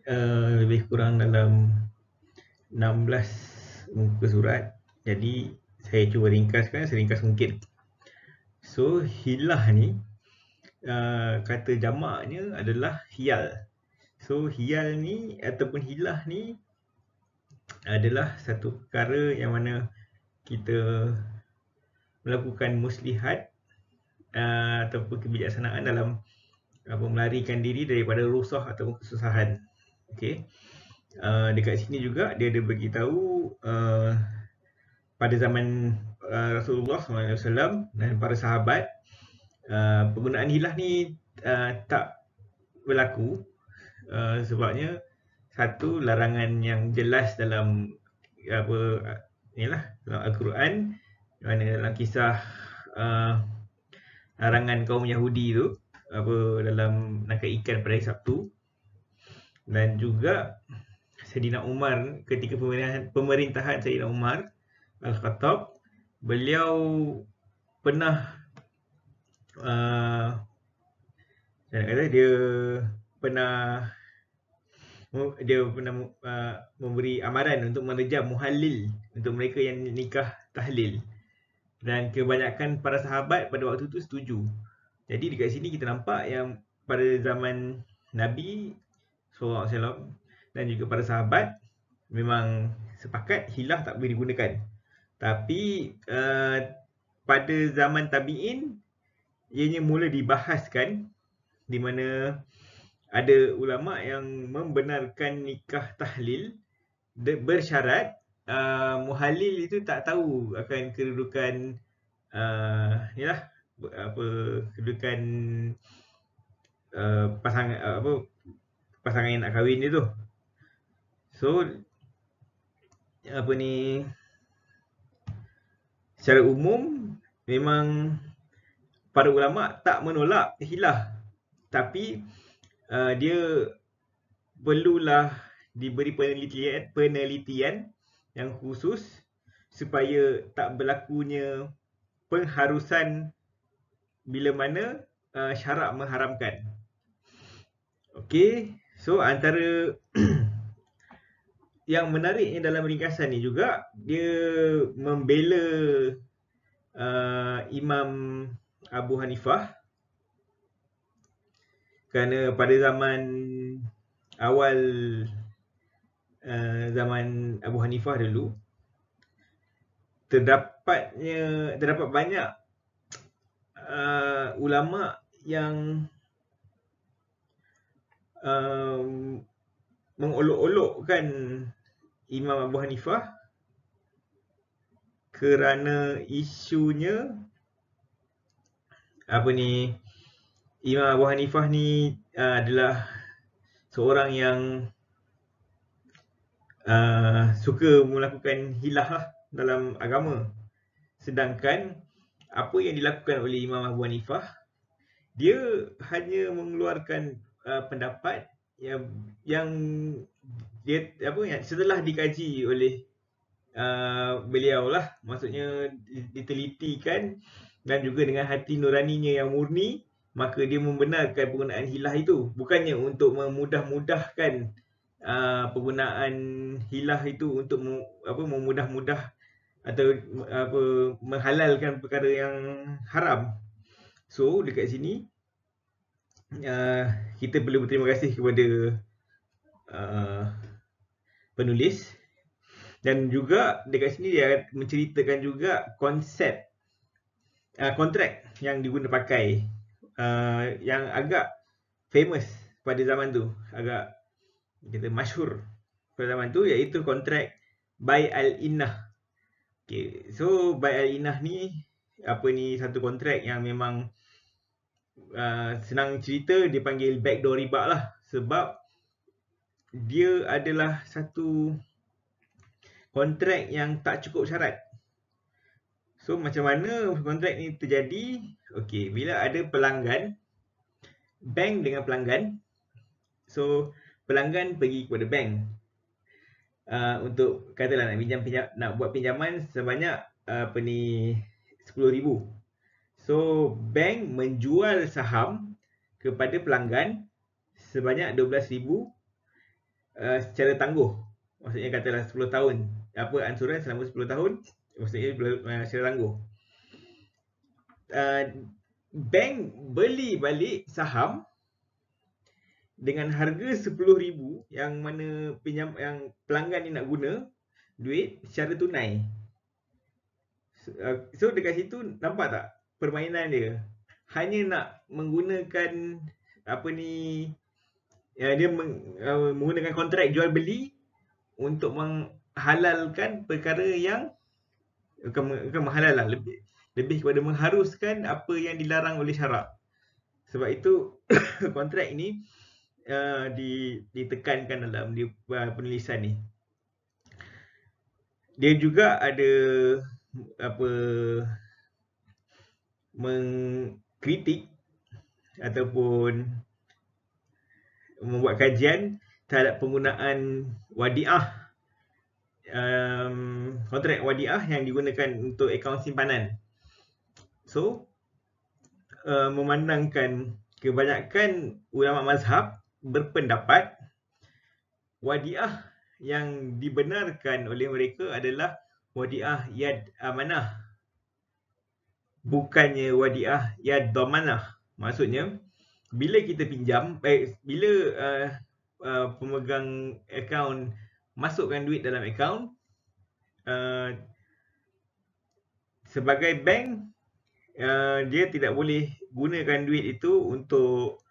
lebih kurang dalam 16 muka surat. Jadi saya cuba ringkaskan seringkas mungkin. So hilah ni kata jamaknya adalah hiyal. So hiyal ni ataupun hilah ni adalah satu perkara yang mana kita melakukan muslihat ataupun kebijaksanaan dalam melarikan diri daripada rusah ataupun kesusahan. Okey. Dekat sini juga dia ada beritahu pada zaman Rasulullah SAW dan para sahabat, penggunaan hilah ni tak berlaku. Sebabnya satu, larangan yang jelas dalam dalam Al-Quran, mana dalam kisah larangan kaum Yahudi tu dalam nangkap ikan pada hari Sabtu. Dan juga Saidina Umar, ketika pemerintahan Saidina Umar Al-Khattab, beliau pernah memberi amaran untuk merejam muhallil untuk mereka yang nikah tahlil, dan kebanyakan para sahabat pada waktu itu setuju. Jadi dekat sini kita nampak yang pada zaman Nabi SAW dan juga para sahabat memang sepakat hilah tak boleh digunakan. Tapi pada zaman tabi'in ianya mula dibahaskan di mana ada ulama yang membenarkan nikah tahlil bersyarat muhalil itu tak tahu akan kedudukan kedudukan pasangan yang nak kahwin dia tu. So secara umum memang para ulama tak menolak hilah, tapi dia perlulah diberi penelitian yang khusus supaya tak berlakunya pengharusan bila mana syarak mengharamkan. Okey, so antara yang menariknya dalam ringkasan ni juga dia membela Imam Abu Hanifah kerana pada zaman awal zaman Abu Hanifah dulu terdapat banyak ulama yang mengolok-olokkan Imam Abu Hanifah kerana isunya Imam Abu Hanifah ni adalah seorang yang suka melakukan hilah lah dalam agama. Sedangkan apa yang dilakukan oleh Imam Abu Hanifah, dia hanya mengeluarkan pendapat yang dia setelah dikaji oleh beliau lah, maksudnya ditelitikan dan juga dengan hati nuraninya yang murni, maka dia membenarkan penggunaan hilah itu, bukannya untuk memudah-mudahkan penggunaan hilah itu untuk memudah-mudah atau menghalalkan perkara yang haram. So dekat sini kita perlu berterima kasih kepada penulis, dan juga dekat sini dia menceritakan juga konsep kontrak yang diguna pakai yang agak famous pada zaman tu, agak kita masyhur pada zaman tu, iaitu kontrak Bai al-Innah. Okay, so Bai al-Innah ni satu kontrak yang memang senang cerita dipanggil backdoor riba lah, sebab dia adalah satu kontrak yang tak cukup syarat. So macam mana kontrak ni terjadi? Okey, bila ada pelanggan, bank dengan pelanggan. So pelanggan pergi kepada bank untuk katalah nak buat pinjaman sebanyak 10,000. So bank menjual saham kepada pelanggan sebanyak 12,000 secara tangguh. Maksudnya katalah 10 tahun. Ansuran selama 10 tahun, maksudnya secara tangguh. Bank beli balik saham dengan harga 10,000 yang mana yang pelanggan ni nak guna duit secara tunai. So dekat situ nampak tak permainan dia? Hanya nak menggunakan dia menggunakan kontrak jual beli untuk menghalalkan perkara yang bukan menghalal lah, lebih kepada mengharuskan apa yang dilarang oleh syarak. Sebab itu kontrak ini ditekankan dalam penulisan ni. Dia juga ada mengkritik ataupun membuat kajian terhadap penggunaan wadiah, kontrak wadiah yang digunakan untuk akaun simpanan. So memandangkan kebanyakan ulama mazhab berpendapat wadiah yang dibenarkan oleh mereka adalah wadiah yad amanah, bukannya wadiah yad dhamanah. Maksudnya bila kita pinjam, bila pemegang akaun masukkan duit dalam akaun, sebagai bank dia tidak boleh gunakan duit itu untuk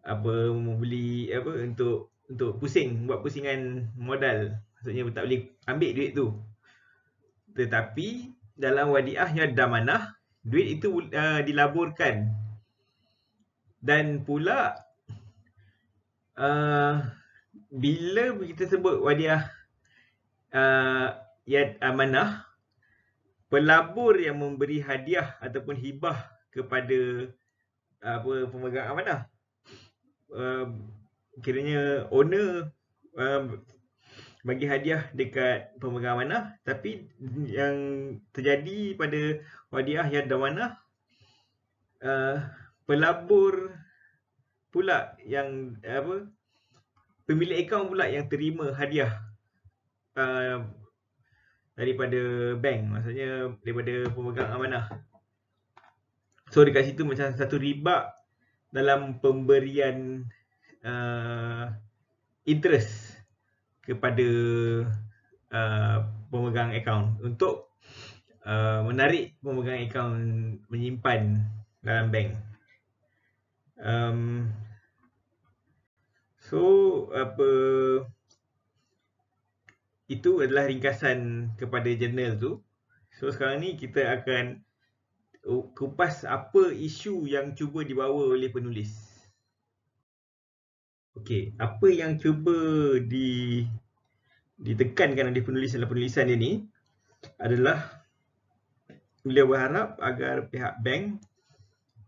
membeli untuk buat pusingan modal. Maksudnya tak boleh ambil duit tu. Tetapi dalam wadiah yang damanah, duit itu dilaburkan. Dan pula bila kita sebut wadiah yad amanah, pelabur yang memberi hadiah ataupun hibah kepada pemegang amanah, kiranya owner bagi hadiah dekat pemegang amanah, tapi yang terjadi pada wadiah yad amanah, pelabur pula yang pemilik akaun pula yang terima hadiah daripada bank, maksudnya daripada pemegang amanah. So dekat situ macam satu riba dalam pemberian interest kepada pemegang akaun untuk menarik pemegang akaun menyimpan dalam bank. Itu adalah ringkasan kepada jurnal tu. So sekarang ni kita akan kupas apa isu yang cuba dibawa oleh penulis. Okey, apa yang cuba ditekankan oleh penulis dalam penulisan dia ni adalah beliau berharap agar pihak bank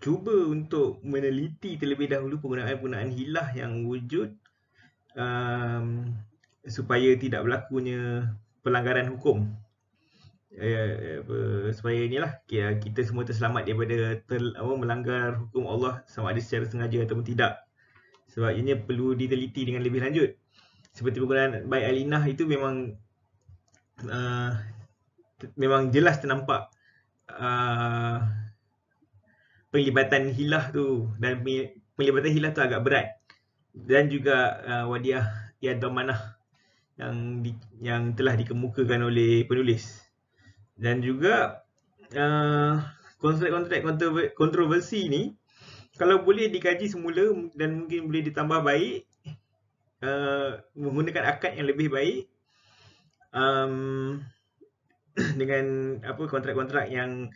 cuba untuk meneliti terlebih dahulu penggunaan hilah yang wujud supaya tidak berlakunya pelanggaran hukum. Supaya inilah kita semua terselamat daripada melanggar hukum Allah, sama ada secara sengaja ataupun tidak. Sebab ianya perlu diteliti dengan lebih lanjut. Seperti penggunaan baik alinah itu memang jelas ternampak penglibatan hilah tu, dan penglibatan hilah tu agak berat. Dan juga wadiah yad damanah yang telah dikemukakan oleh penulis. Dan juga kontrak-kontrak kontroversi ni kalau boleh dikaji semula dan mungkin boleh ditambah baik, menggunakan akad yang lebih baik, dengan kontrak-kontrak yang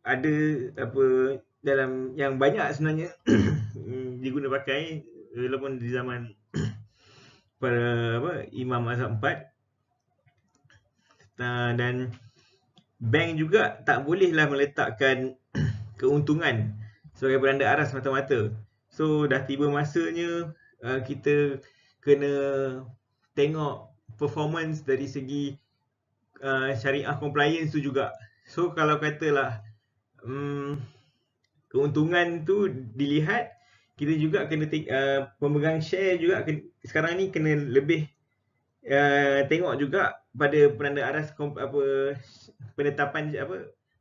ada dalam yang banyak sebenarnya diguna pakai walaupun di zaman para imam mazhab 4. Dan bank juga tak bolehlah meletakkan keuntungan sebagai penanda aras mata-mata. So dah tiba masanya kita kena tengok performance dari segi syariah compliance tu juga. So kalau katalah keuntungan tu dilihat, kita juga kena pemegang share juga sekarang ni kena lebih tengok juga pada penanda aras penetapan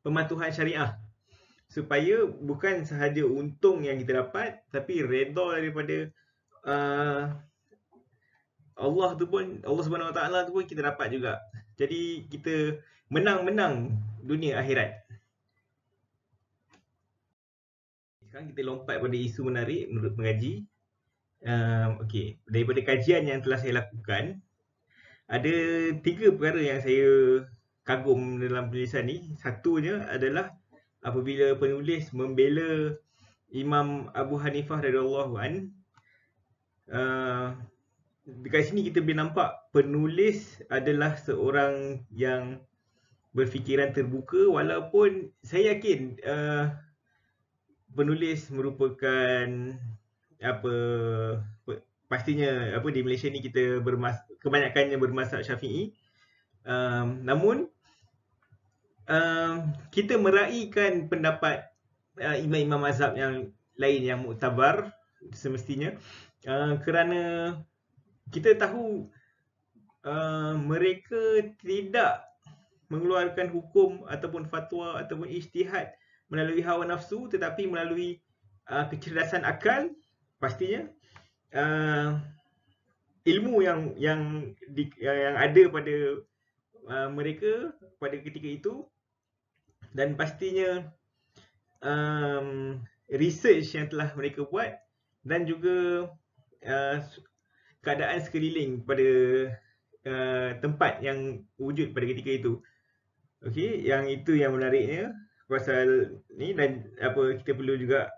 pematuhan syariah, supaya bukan sahaja untung yang kita dapat, tapi redha daripada Allah Subhanahu Wa Taala tu pun kita dapat juga. Jadi kita menang-menang dunia akhirat. Sekarang kita lompat pada isu menarik menurut pengaji. Okey, daripada kajian yang telah saya lakukan, ada 3 perkara yang saya kagum dalam penulisan ni. Satunya adalah apabila penulis membela Imam Abu Hanifah radhiyallahu an. Dekat sini kita boleh nampak penulis adalah seorang yang berfikiran terbuka, walaupun saya yakin penulis merupakan pastinya di Malaysia ni kita kebanyakannya bermazhab Syafi'i. Namun kita meraihkan pendapat imam-imam mazhab yang lain yang muktabar semestinya, kerana kita tahu mereka tidak mengeluarkan hukum ataupun fatwa ataupun ijtihad melalui hawa nafsu, tetapi melalui kecerdasan akal, pastinya ilmu yang ada pada mereka pada ketika itu, dan pastinya research yang telah mereka buat, dan juga keadaan sekeliling pada tempat yang wujud pada ketika itu. Okey, yang itu yang menariknya pasal ni, dan kita perlu juga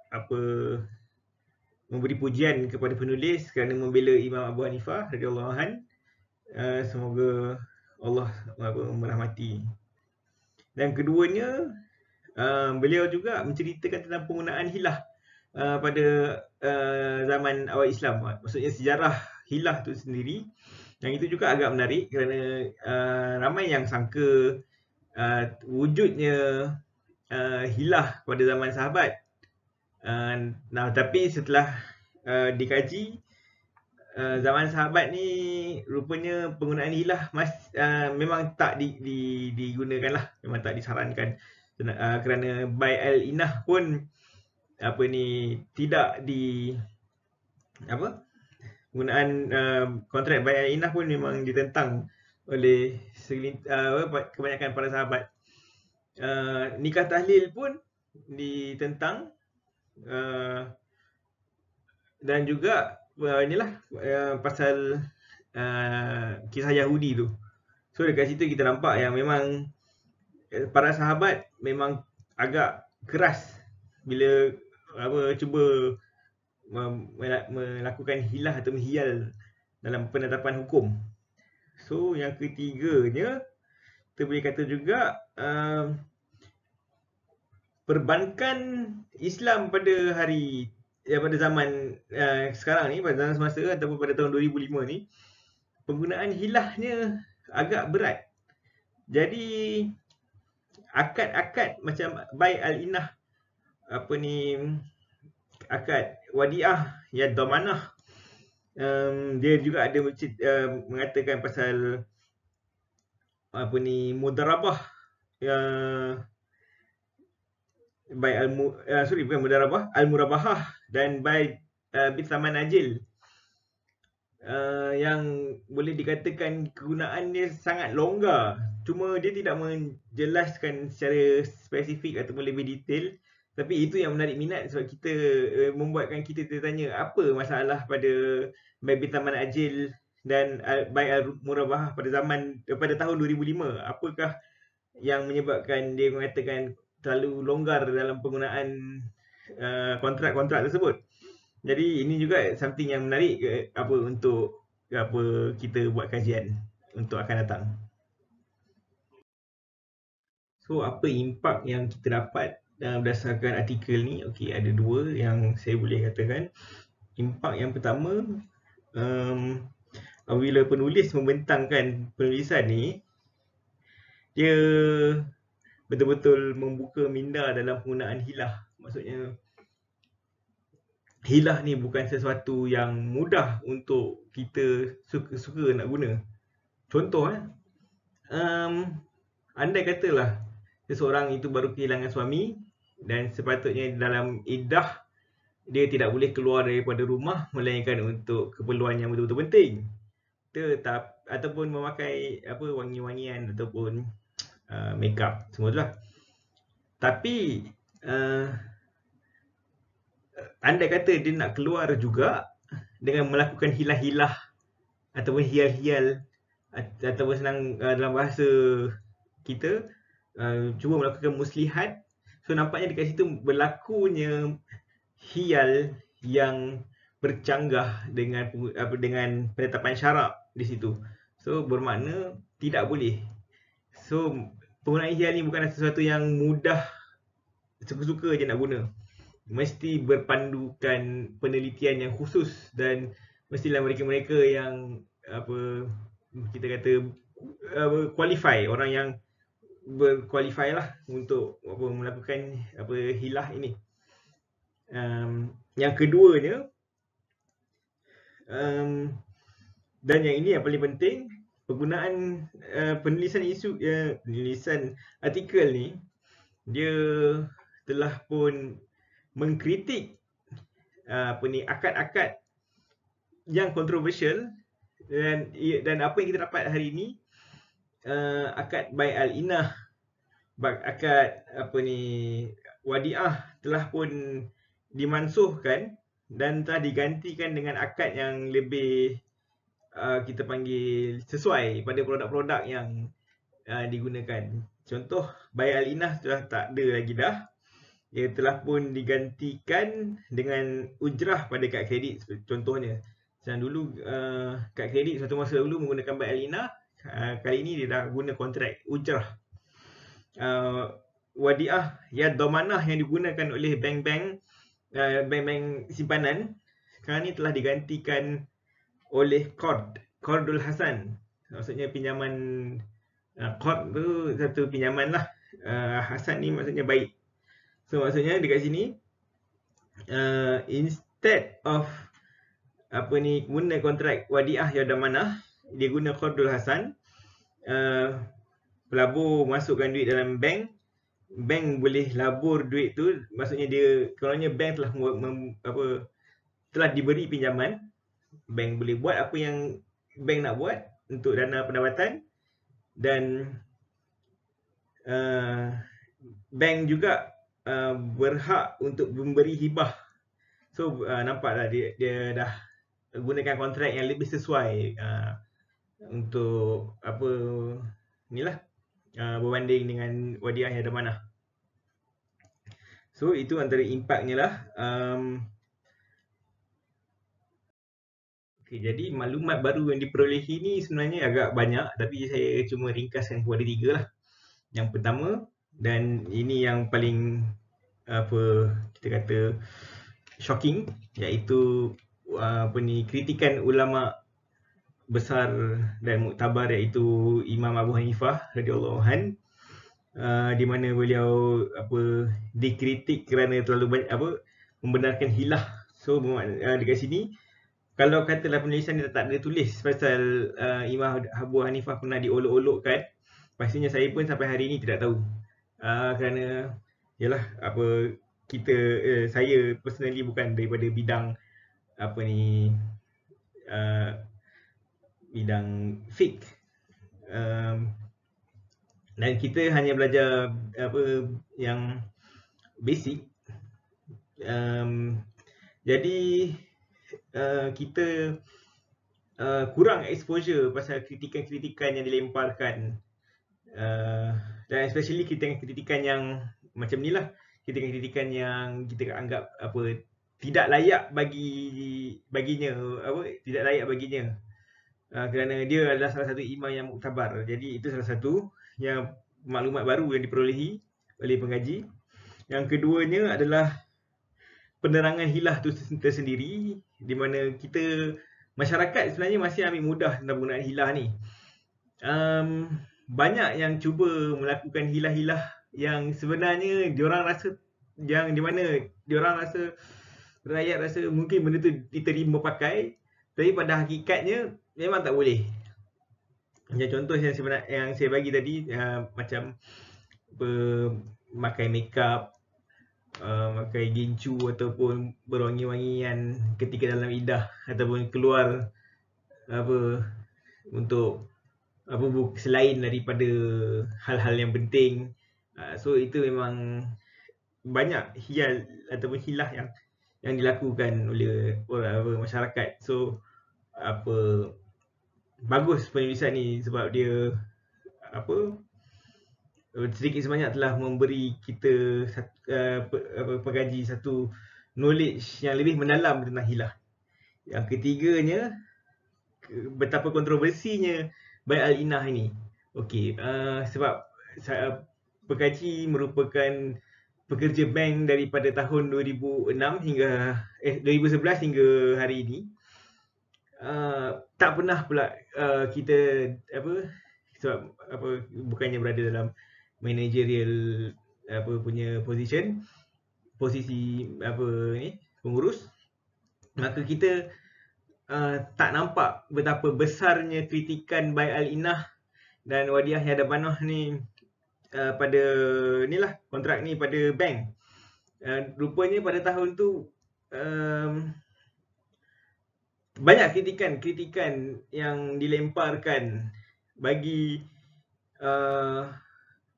memberi pujian kepada penulis kerana membela Imam Abu Hanifah radhiyallahu anh. Semoga Allah merahmati. Dan keduanya, beliau juga menceritakan tentang penggunaan hilah pada zaman awal Islam. Maksudnya sejarah hilah tu sendiri. Yang itu juga agak menarik kerana ramai yang sangka wujudnya hilah pada zaman sahabat. Tapi setelah dikaji, zaman sahabat ni rupanya penggunaan hilah memang tak digunakan lah, memang tak disarankan, kerana bai' al-inah pun tidak penggunaan kontrak bai' al-inah pun memang ditentang oleh kebanyakan para sahabat. Nikah tahlil pun ditentang, dan juga inilah pasal kisah Yahudi tu. So dekat situ kita nampak yang memang para sahabat memang agak keras bila cuba melakukan hilah atau menghiyal dalam penetapan hukum. So yang ketiganya, kita boleh kata juga perbankan Islam pada zaman sekarang ni, pada zaman semasa ataupun pada tahun 2005 ni, penggunaan hilahnya agak berat. Jadi akad-akad macam bai' al-inah, akad wadiah, ya dhamanah, dia juga ada mengatakan pasal mudarabah, bukan mudarabah, al-murabahah dan bai' bithaman ajil, yang boleh dikatakan kegunaannya sangat longgar. Cuma dia tidak menjelaskan secara spesifik ataupun lebih detail. Tapi itu yang menarik minat, sebab kita membuatkan kita tertanya apa masalah pada bai' bithaman ajil dan bai' al-murabahah pada tahun 2005. Apakah yang menyebabkan dia mengatakan terlalu longgar dalam penggunaan kontrak-kontrak tersebut. Jadi ini juga something yang menarik untuk kita buat kajian untuk akan datang. So apa impak yang kita dapat berdasarkan artikel ni? Okey, ada dua yang saya boleh katakan. Impak yang pertama, apabila penulis membentangkan penulisan ni, dia betul-betul membuka minda dalam penggunaan hilah. Maksudnya hilah ni bukan sesuatu yang mudah untuk kita suka nak guna. Contoh, andai katalah seseorang itu baru kehilangan suami dan sepatutnya dalam iddah dia tidak boleh keluar daripada rumah melainkan untuk keperluan yang betul-betul penting. Ataupun memakai wangi-wangian ataupun makeup, semua tu lah. Tapi andai kata dia nak keluar juga dengan melakukan hilah-hilah ataupun hiyal-hiyal, ataupun senang dalam bahasa kita, cuba melakukan muslihat. So nampaknya dekat situ berlakunya hiyal yang bercanggah dengan penetapan syarak di situ. So bermakna tidak boleh. So penggunaan hiyal ni bukan sesuatu yang mudah suka-suka je nak guna. Mesti berpandukan penelitian yang khusus, dan mestilah mereka-mereka yang kita kata qualify, orang yang berqualify lah untuk melakukan hilah ini. Yang keduanya, dan yang ini yang paling penting, penggunaan penulisan artikel ni, dia telah pun mengkritik akad-akad yang kontroversial, dan apa yang kita dapat hari ini, akad bai al-inah, akad wadiah telah pun dimansuhkan dan telah digantikan dengan akad yang lebih kita panggil sesuai pada produk-produk yang digunakan. Contoh, bai al-inah telah tak ada lagi dah. Ia telah pun digantikan dengan ujrah pada kad kredit contohnya. Macam dulu kad kredit suatu masa dulu menggunakan bai al-inah, kali ini dia dah guna kontrak ujrah. Wadiah ya dhamanah yang digunakan oleh bank-bank simpanan sekarang ni telah digantikan oleh qardul hasan. Maksudnya pinjaman, qard tu satu pinjaman lah, hasan ni maksudnya baik. So maksudnya dekat sini instead of guna kontrak wadiah ya dhamanah, dia guna qardul hasan. Pelabur masukkan duit dalam bank, bank boleh labur duit tu, maksudnya dia kerana bank telah diberi pinjaman, bank boleh buat apa yang bank nak buat untuk dana pendapatan, dan bank juga berhak untuk memberi hibah. So nampaklah dia dah gunakan kontrak yang lebih sesuai untuk berbanding dengan wadiah yang dhamanah. So itu antara impaknya lah. Okay, jadi maklumat baru yang diperolehi ni sebenarnya agak banyak, tapi saya cuma ringkaskan kepada 3 lah. Yang pertama, dan ini yang paling kita kata shocking, iaitu kritikan ulama besar dan muktabar, iaitu Imam Abu Hanifah radhiyallahu an, di mana beliau dikritik kerana terlalu banyak membenarkan hilah. So dekat sini, kalau katalah penulisan dia tak ada tulis pasal Imam Abu Hanifah pernah diolok-olokkan, pastinya saya pun sampai hari ini tidak tahu. Kerana yalah, saya personally bukan daripada bidang bidang fiqh, dan kita hanya belajar yang basic. Jadi kita kurang exposure pasal kritikan-kritikan yang dilemparkan, dan especially kritikan yang macam ni lah, kritikan-kritikan yang kita anggap tidak layak baginya, kerana dia adalah salah satu imam yang muktabar. Jadi itu salah satu yang maklumat baru yang diperolehi oleh pengaji. Yang keduanya adalah penerangan hilah tu tersendiri, di mana masyarakat sebenarnya masih ambil mudah tentang penggunaan hilah ni. Banyak yang cuba melakukan hilah-hilah yang sebenarnya diorang rasa, yang di mana diorang rasa, rakyat rasa mungkin benda tu diterima pakai, tapi pada hakikatnya memang tak boleh. Macam contoh yang saya bagi tadi, macam memakai makeup, pakai gincu ataupun berwangi-wangian ketika dalam iddah, ataupun keluar untuk selain daripada hal-hal yang penting. So itu memang banyak hial ataupun hilah yang dilakukan oleh masyarakat. So bagus penulisan ni, sebab dia sedikit sebanyak telah memberi kita pengkaji satu knowledge yang lebih mendalam tentang hilah. Yang ketiganya, betapa kontroversinya bai al-inah ini. Okey, sebab pengkaji merupakan pekerja bank daripada tahun 2011 hingga hari ini. Tak pernah pula kita sebab bukannya berada dalam managerial punya posisi pengurus, maka kita tak nampak betapa besarnya kritikan bai al-inah dan wadiah ya dhamanah ni pada kontrak ni pada bank. Rupanya pada tahun tu banyak kritikan yang dilemparkan bagi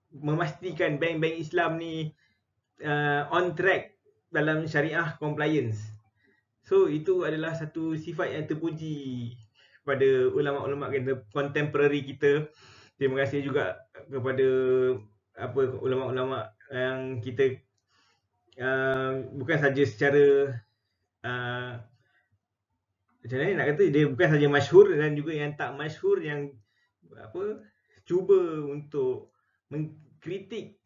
memastikan bank-bank Islam ni on track dalam syariah compliance. So itu adalah satu sifat yang terpuji pada ulama-ulama kita contemporary kita. Terima kasih juga kepada ulama-ulama yang kita bukan saja secara macam mana nak kata, dia bukan saja masyhur dan juga yang tak masyhur yang cuba untuk mengkritik,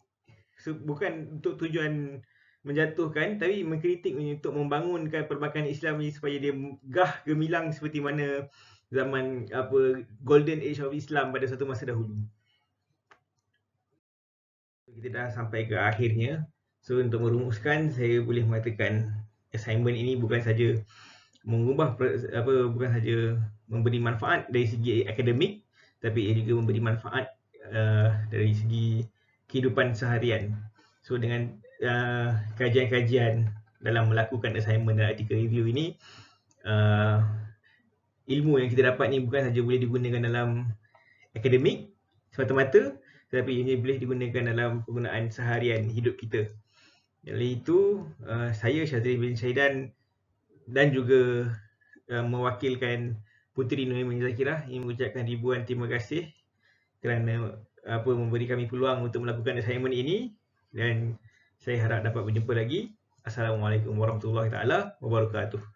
bukan untuk tujuan menjatuhkan, tapi mengkritik untuk membangunkan perbankan Islam ni supaya dia gah gemilang seperti mana zaman golden age of Islam pada satu masa dahulu. Kita dah sampai ke akhirnya. So untuk merumuskan, saya boleh mengatakan assignment ini bukan saja mengubah bukan saja memberi manfaat dari segi akademik, tapi ia juga memberi manfaat dari segi kehidupan seharian. So dengan kajian-kajian dalam melakukan assignment dan artikel review ini, ilmu yang kita dapat ni bukan saja boleh digunakan dalam akademik semata-mata, tetapi ini boleh digunakan dalam penggunaan seharian hidup kita. Oleh itu, saya Syazrin bin Syaidan dan juga mewakilkan Puteri Noemin Zakirah ingin mengucapkan ribuan terima kasih kerana memberi kami peluang untuk melakukan assignment ini, dan saya harap dapat berjumpa lagi. Assalamualaikum warahmatullahi taala wabarakatuh.